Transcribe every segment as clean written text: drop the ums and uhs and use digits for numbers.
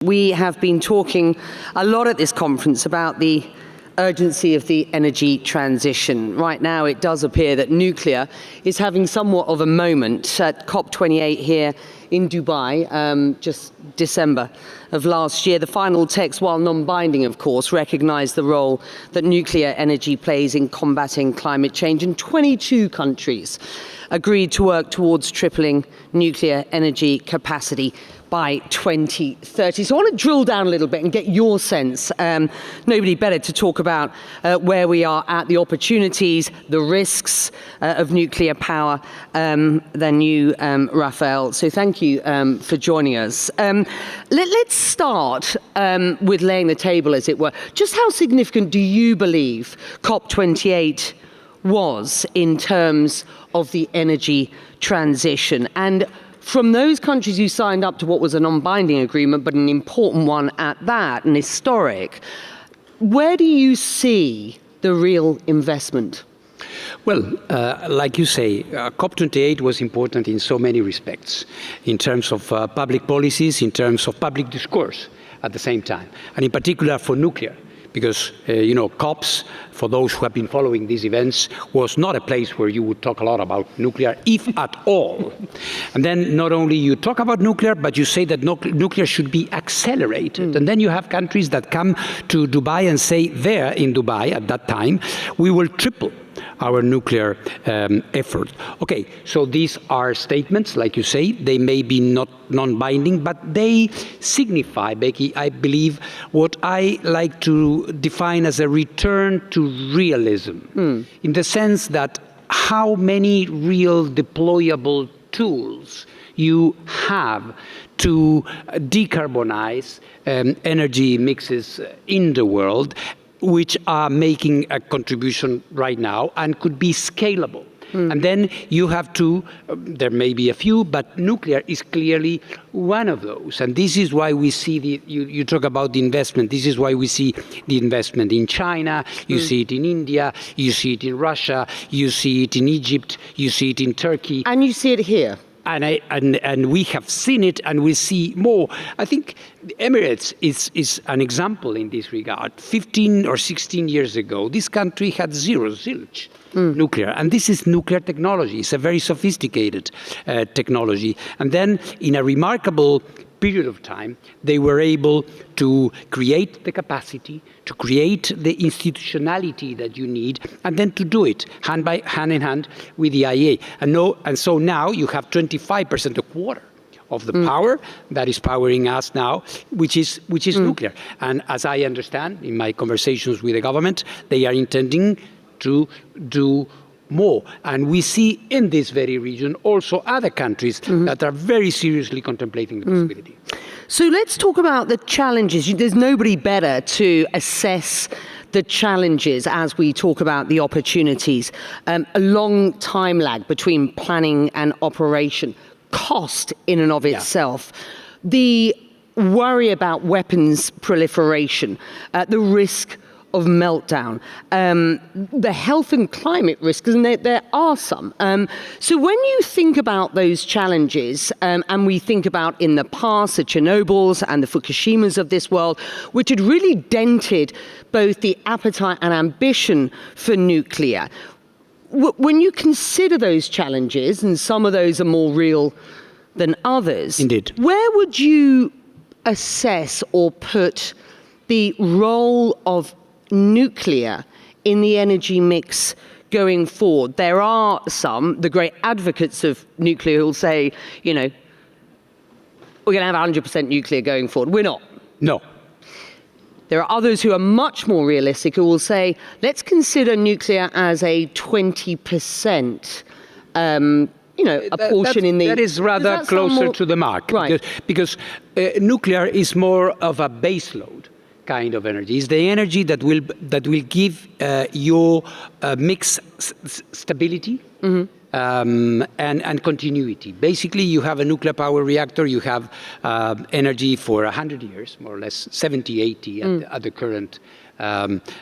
We have been talking a lot at this conference about the urgency of the energy transition. Right now, it does appear that nuclear is having somewhat of a moment at COP28 here in Dubai, just December of last year. The final text, while non-binding, of course, recognized the role that nuclear energy plays in combating climate change, and 22 countries agreed to work towards tripling nuclear energy capacity by 2030. So I want to drill down a little bit and get your sense. Nobody better to talk about where we are at, the opportunities, the risks of nuclear power than you, Rafael. So thank you for joining us. Let's start with laying the table, as it were. Just how significant do you believe COP28 was in terms of the energy transition? And from those countries who signed up to what was a non-binding agreement, but an important one at that, and historic, where do you see the real investment? Well, like you say, COP28 was important in so many respects, in terms of public policies, in terms of public discourse at the same time, and in particular for nuclear. Because, COPs, for those who have been following these events, was not a place where you would talk a lot about nuclear, if at all. And then not only you talk about nuclear, but you say that nuclear should be accelerated. And then you have countries that come to Dubai and say there in Dubai at that time, we will triple our nuclear effort. Okay, so these are statements, like you say, they may be not non-binding, but they signify, Becky, I believe, what I like to define as a return to realism, in the sense that how many real deployable tools you have to decarbonize energy mixes in the world, which are making a contribution right now and could be scalable. And then you have to, there may be a few, but nuclear is clearly one of those. And this is why we see you talk about the investment, this is why we see the investment in China, you see it in India, you see it in Russia, you see it in Egypt, you see it in Turkey. And you see it here. And we have seen it, and we see more. I think the Emirates is an example in this regard. 15 or 16 years ago, this country had zilch nuclear, and this is nuclear technology. It's a very sophisticated technology. And then, in a remarkable period of time, they were able to create the capacity, to create the institutionality that you need, and then to do it hand in hand with the IEA. And so now you have 25%, a quarter of the power that is powering us now, which is nuclear. And as I understand, in my conversations with the government, they are intending to do more. And we see in this very region also other countries that are very seriously contemplating the possibility. So let's talk about the challenges. There's nobody better to assess the challenges as we talk about the opportunities. A long time lag between planning and operation, cost in and of itself, the worry about weapons proliferation, the risk of meltdown, the health and climate risks, and there are some. So when you think about those challenges, and we think about in the past the Chernobyls and the Fukushimas of this world, which had really dented both the appetite and ambition for nuclear, when you consider those challenges, and some of those are more real than others, indeed, where would you assess or put the role of nuclear in the energy mix going forward? There are some, the great advocates of nuclear, who will say, we're going to have 100% nuclear going forward. We're not. No. There are others who are much more realistic, who will say, let's consider nuclear as a 20%, a portion in the... That is rather closer to the mark. Right. Because nuclear is more of a base load kind of energy. It's the energy that will give your mix stability and continuity. Basically, you have a nuclear power reactor, you have energy for 100 years, more or less 70, 80 at the current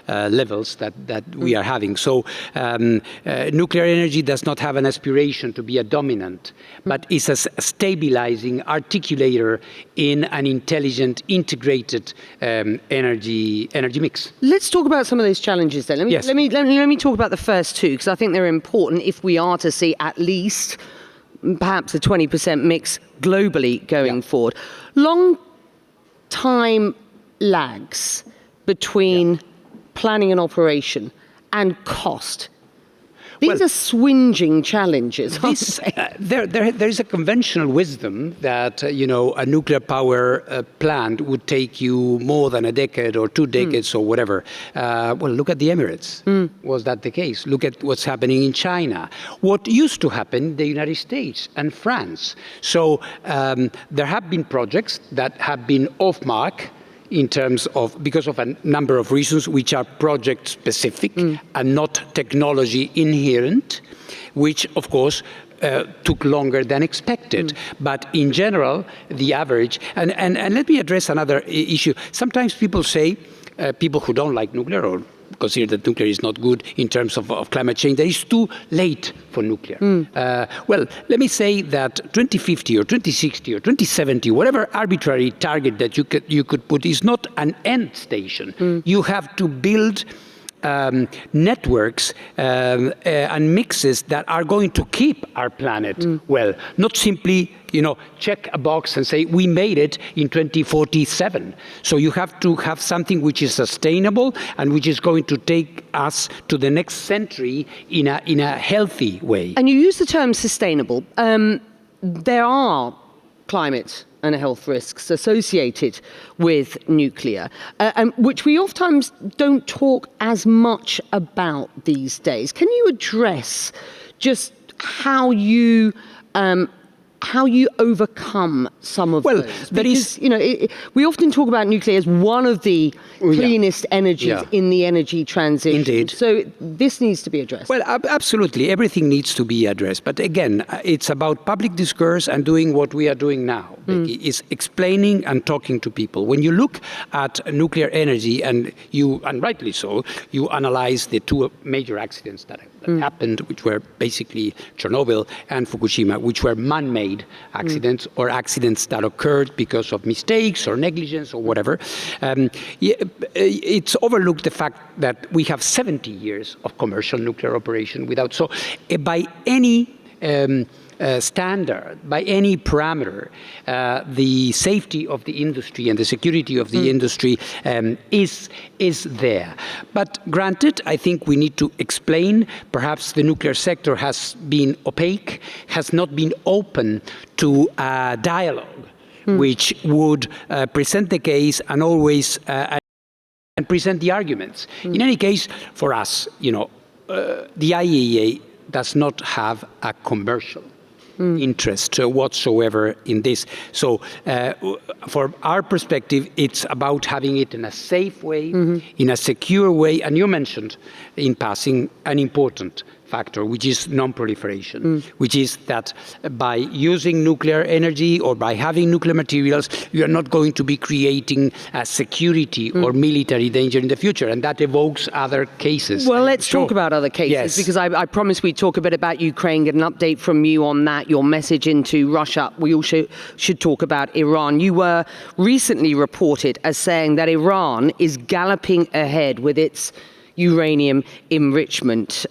levels that we are having. So nuclear energy does not have an aspiration to be a dominant, but is a stabilizing articulator in an intelligent, integrated energy mix. Let's talk about some of those challenges then. Let me talk about the first two, because I think they're important if we are to see at least perhaps a 20% mix globally going forward. Long time lags between planning and operation and cost. These are swinging challenges, aren't they? There is a conventional wisdom that a nuclear power plant would take you more than a decade or 2 decades or whatever. Well, look at the Emirates. Was that the case? Look at what's happening in China. What used to happen in the United States and France. So there have been projects that have been off mark in terms of, because of a number of reasons, which are project specific and not technology inherent, which of course took longer than expected. But in general, the average, and let me address another issue. Sometimes people say, people who don't like nuclear or consider that nuclear is not good in terms of climate change, that it's too late for nuclear. Well, let me say that 2050 or 2060 or 2070, whatever arbitrary target that you could put, is not an end station. You have to build networks and mixes that are going to keep our planet well, not simply check a box and say we made it in 2047. So you have to have something which is sustainable and which is going to take us to the next century in a healthy way. And you use the term sustainable. There are climate and health risks associated with nuclear, which we oftentimes don't talk as much about these days. Can you address just how you overcome some of those? Because, we often talk about nuclear as one of the cleanest energies in the energy transition. Indeed. So this needs to be addressed. Well, absolutely. Everything needs to be addressed. But again, it's about public discourse and doing what we are doing now. Is explaining and talking to people. When you look at nuclear energy, and rightly so, you analyze the two major accidents that happened, which were basically Chernobyl and Fukushima, which were man-made accidents or accidents that occurred because of mistakes or negligence or whatever. It's overlooked the fact that we have 70 years of commercial nuclear operation without. So by any standard, by any parameter, the safety of the industry and the security of the industry is there. But granted, I think we need to explain, perhaps the nuclear sector has been opaque, has not been open to a dialogue which would present the case and always and present the arguments. In any case, for us, the IAEA does not have a commercial interest whatsoever in this. So for our perspective, it's about having it in a safe way, in a secure way. And you mentioned in passing an important factor, which is non-proliferation, which is that by using nuclear energy or by having nuclear materials, you are not going to be creating a security or military danger in the future, and that evokes other cases. Well, let's talk about other cases, because I promised we'd talk a bit about Ukraine, get an update from you on that, your message into Russia. We also should talk about Iran. You were recently reported as saying that Iran is galloping ahead with its uranium enrichment.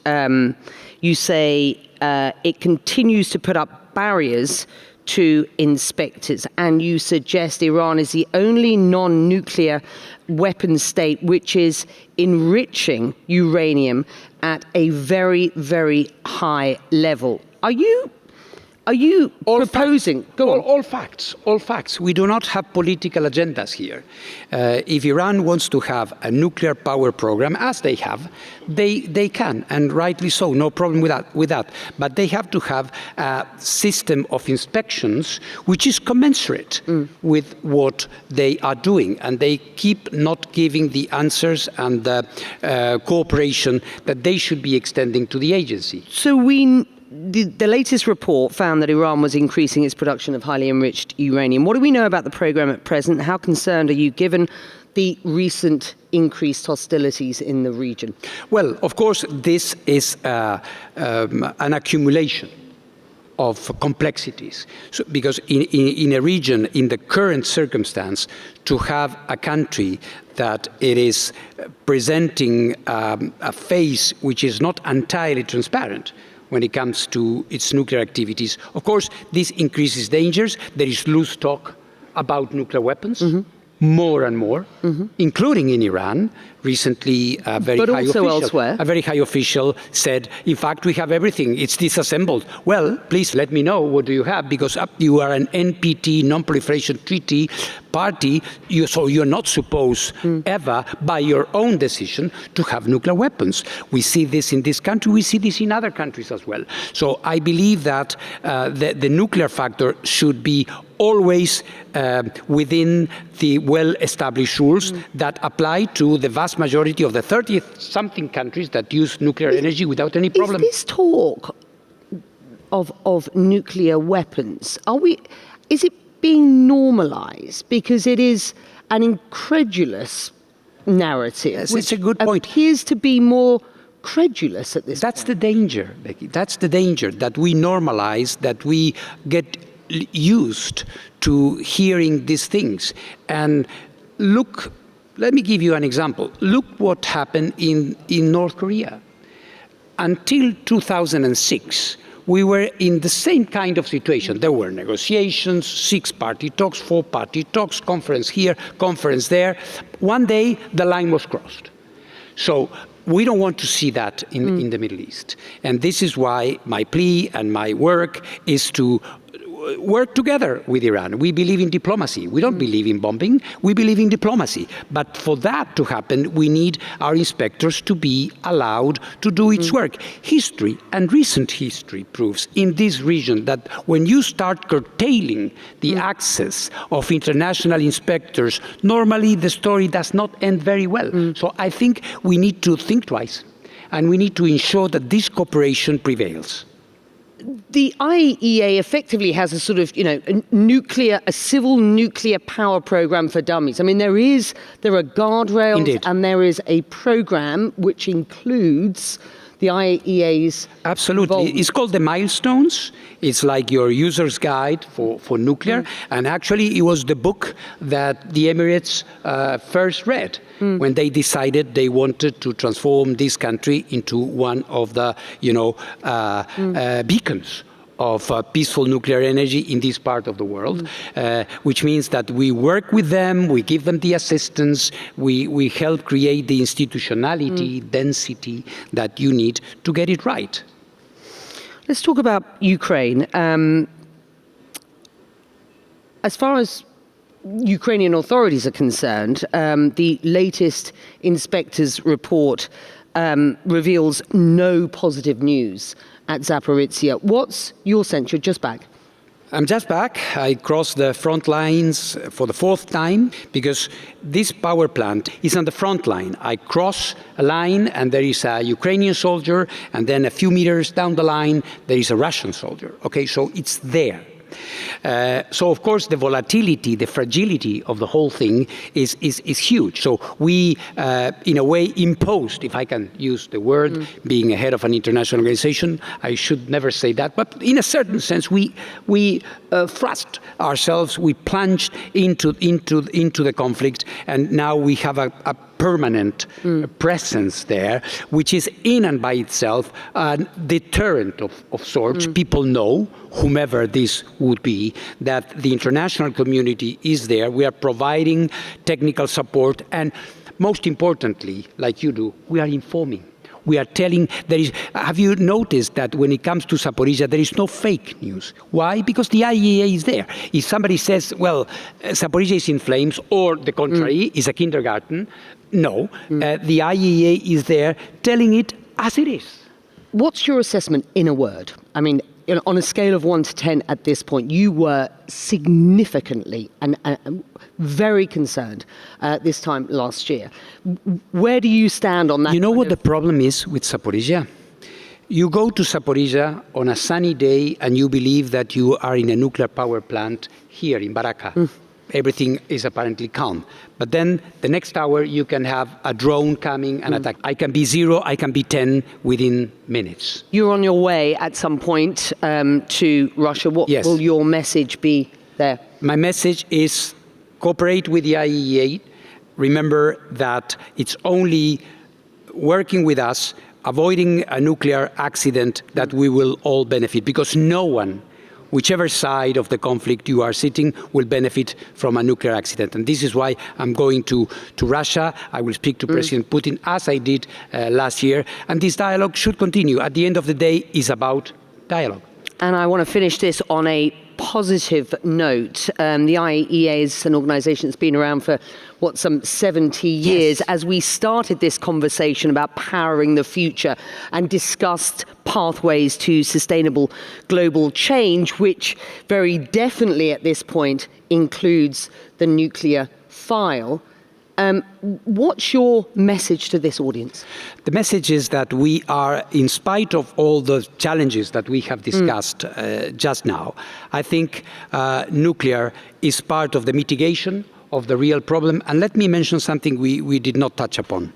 You say it continues to put up barriers to inspectors, and you suggest Iran is the only non-nuclear weapon state which is enriching uranium at a very, very high level. Are you proposing? Go on. All facts. We do not have political agendas here. If Iran wants to have a nuclear power program, as they have, they can, and rightly so, no problem with that. But they have to have a system of inspections which is commensurate with what they are doing, and they keep not giving the answers and the cooperation that they should be extending to the agency. So the latest report found that Iran was increasing its production of highly enriched uranium. What do we know about the program at present? How concerned are you given the recent increased hostilities in the region? Well, of course, this is an accumulation of complexities. So, because in a region, in the current circumstance, to have a country that it is presenting a face which is not entirely transparent when it comes to its nuclear activities, of course, this increases dangers. There is loose talk about nuclear weapons. More and more, including in Iran. Recently, a very high official said, in fact, we have everything. It's disassembled. Well, please let me know, what do you have? Because you are an NPT, Non-Proliferation Treaty party, so you're not supposed ever, by your own decision, to have nuclear weapons. We see this in this country. We see this in other countries as well. So I believe that the nuclear factor should be always within the well-established rules that apply to the vast majority of the 30-something countries that use nuclear energy without any problem. Is this talk of nuclear weapons, is it being normalized? Because it is an incredulous narrative. Yes, it's a good point. Appears to be more credulous at this point. That's the danger, Becky. That's the danger, that we normalize, that we get used to hearing these things. And look, let me give you an example. Look what happened in North Korea. Until 2006, we were in the same kind of situation. There were negotiations, 6-party talks, 4-party talks, conference here, conference there. One day, the line was crossed. So we don't want to see that in the Middle East. And this is why my plea and my work is to work together with Iran. We believe in diplomacy. We don't believe in bombing. We believe in diplomacy. But for that to happen, we need our inspectors to be allowed to do its work. History, and recent history, proves in this region that when you start curtailing the access of international inspectors, normally the story does not end very well. So I think we need to think twice, and we need to ensure that this cooperation prevails. The IAEA effectively has a sort of, a civil nuclear power program for dummies. I mean, there are guardrails. Indeed. And there is a program which includes the IAEA's Absolutely. involvement. It's called the Milestones. It's like your user's guide for nuclear. And actually, it was the book that the Emirates first read when they decided they wanted to transform this country into one of the, beacons of peaceful nuclear energy in this part of the world, which means that we work with them, we give them the assistance, we help create the institutionality, density that you need to get it right. Let's talk about Ukraine. As far as Ukrainian authorities are concerned, the latest inspector's report reveals no positive news at Zaporizhzhia. What's your sense? You're just back. I'm just back. I crossed the front lines for the 4th time because this power plant is on the front line. I cross a line and there is a Ukrainian soldier, and then a few meters down the line there is a Russian soldier. Okay, so it's there. So, of course, the volatility, the fragility of the whole thing is huge. So we, in a way, imposed, if I can use the word, being a head of an international organization, I should never say that, but in a certain sense, we thrust ourselves, we plunged into the conflict, and now we have a permanent presence there, which is in and by itself a deterrent of sorts. People know, whomever this would be, that the international community is there. We are providing technical support, and most importantly, like you do, we are informing. We are telling, have you noticed that when it comes to Zaporizhzhia, there is no fake news? Why? Because the IAEA is there. If somebody says, well, Zaporizhzhia is in flames, or the contrary, is a kindergarten, no, the IAEA is there telling it as it is. What's your assessment in a word? I mean, on a scale of 1 to 10 at this point, you were significantly and very concerned this time last year. Where do you stand on that? You know what the problem is with Zaporizhzhia? You go to Zaporizhzhia on a sunny day and you believe that you are in a nuclear power plant here in Baraka. Everything is apparently calm. But then the next hour you can have a drone coming and attack. I can be 0, I can be 10 within minutes. You're on your way at some point to Russia. What Yes. will your message be there? My message is cooperate with the IAEA. Remember that it's only working with us, avoiding a nuclear accident, that we will all benefit, because no one, whichever side of the conflict you are sitting, will benefit from a nuclear accident. And this is why I'm going to Russia. I will speak to President Putin, as I did last year. And this dialogue should continue. At the end of the day, it's about dialogue. And I want to finish this on a positive note. The IAEA is an organisation that's been around for, some 70 years. Yes. As we started this conversation about powering the future and discussed pathways to sustainable global change, which very definitely at this point includes the nuclear file. What's your message to this audience? The message is that we are, in spite of all the challenges that we have discussed just now, I think nuclear is part of the mitigation of the real problem. And let me mention something we did not touch upon.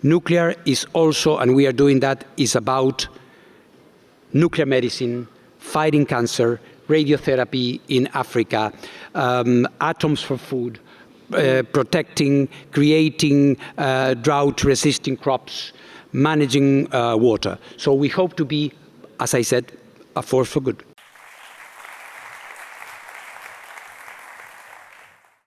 Nuclear is also, and we are doing that, is about nuclear medicine, fighting cancer, radiotherapy in Africa, atoms for food, protecting, creating drought-resisting crops, managing water. So we hope to be, as I said, a force for good.